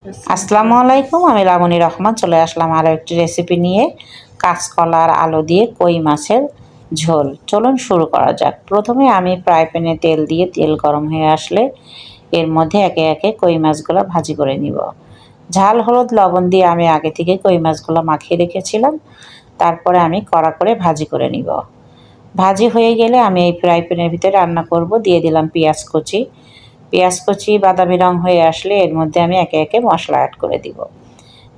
আসসালামু আলাইকুম, আমি লাবণী রহমান চলে আসলাম আরও একটি রেসিপি নিয়ে। কাঁচকলার আলু দিয়ে কই মাছের ঝোল। চলুন শুরু করা যাক। প্রথমে আমি ফ্রাই প্যানে তেল দিয়ে তেল গরম হয়ে আসলে এর মধ্যে একে একে কই মাছগুলো ভাজি করে নিব। ঝাল হলুদ লবণ দিয়ে আমি আগে থেকে কই মাছগুলো মাখিয়ে রেখেছিলাম। তারপরে আমি কড়া করে ভাজি করে নিব। ভাজি হয়ে গেলে আমি এই ফ্রাই প্যানের ভিতরে রান্না করব। দিয়ে দিলাম পেঁয়াজ কুচি। পেঁয়াজ কুচি বাদামি রং হয়ে আসলে এর মধ্যে আমি একে একে মশলা অ্যাড করে দিব।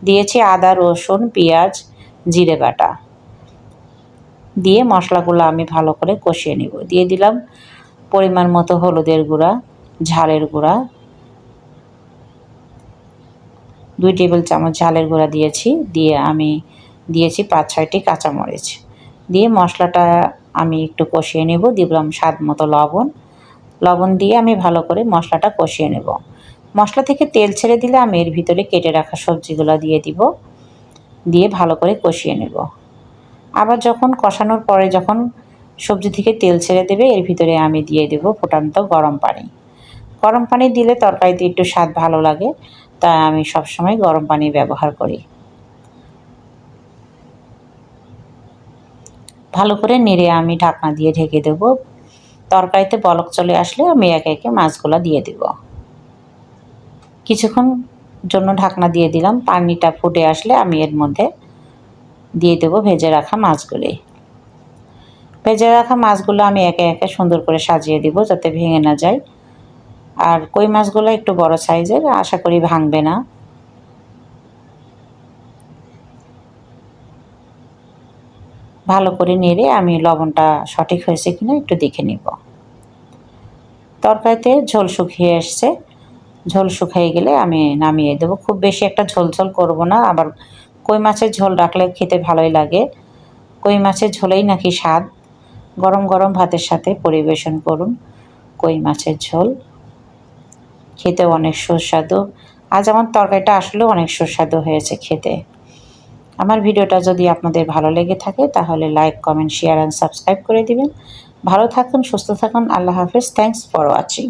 দিয়েছি আদা, রসুন, পেঁয়াজ, জিরে বাটা। দিয়ে মশলাগুলো আমি ভালো করে কষিয়ে নিব। দিয়ে দিলাম পরিমাণ মতো হলুদের গুঁড়া, ঝালের গুঁড়া, 2 টেবিল চামচ ঝালের গুঁড়া দিয়েছি। দিয়ে আমি দিয়েছি 5-6টি কাঁচামরিচ। দিয়ে মশলাটা আমি একটু কষিয়ে নেব। দিলাম স্বাদ মতো লবণ। লবণ দিয়ে আমি ভালো করে মশলাটা কষিয়ে নেব। মশলা থেকে তেল ছেড়ে দিলে আমি এর ভিতরে কেটে রাখা সবজিগুলো দিয়ে দিব। দিয়ে ভালো করে কষিয়ে নেব। আবার যখন কষানোর পরে যখন সবজি থেকে তেল ছেড়ে দেবে এর ভিতরে আমি দিয়ে দেব ফুটান্ত গরম পানি। গরম পানি দিলে তরকারিতে একটু স্বাদ ভালো লাগে, তাই আমি সবসময় গরম পানি ব্যবহার করি। ভালো করে নেড়ে আমি ঢাকনা দিয়ে ঢেকে দেব। তরকারিতে বলক চলে আসলে আমি একে একে মাছগুলো দিয়ে দেব। কিছুক্ষণ জন্য ঢাকনা দিয়ে দিলাম। পানিটা ফুটে আসলে আমি এর মধ্যে দিয়ে দেব ভেজে রাখা মাছগুলি। ভেজে রাখা মাছগুলো আমি একে একে সুন্দর করে সাজিয়ে দিব যাতে ভেঙে না যায়। আর কই মাছগুলো একটু বড় সাইজের, আশা করি ভাঙবে না। ভালো করে নেড়ে আমি লবণটা সঠিক হয়েছে কিনা একটু দেখে নিব। তরকারিতে ঝোল শুকিয়ে এসছে। ঝোল শুকিয়ে গেলে আমি নামিয়ে দেবো। খুব বেশি একটা ঝোল ঝোল করব না, আবার কই মাছের ঝোল রাখলে খেতে ভালোই লাগে। কই মাছের ঝোলেই নাকি স্বাদ। গরম গরম ভাতের সাথে পরিবেশন করুন কই মাছের ঝোল, খেতে অনেক সুস্বাদু। আজ আমার তরকারিটা আসলেও অনেক সুস্বাদু হয়েছে খেতে। আমার ভিডিওটা যদি আপনাদের ভালো লেগে থাকে তাহলে like, comment, share and subscribe করে দিবেন। ভালো থাকুন, সুস্থ থাকুন। আল্লাহ হাফেজ। Thanks for watching.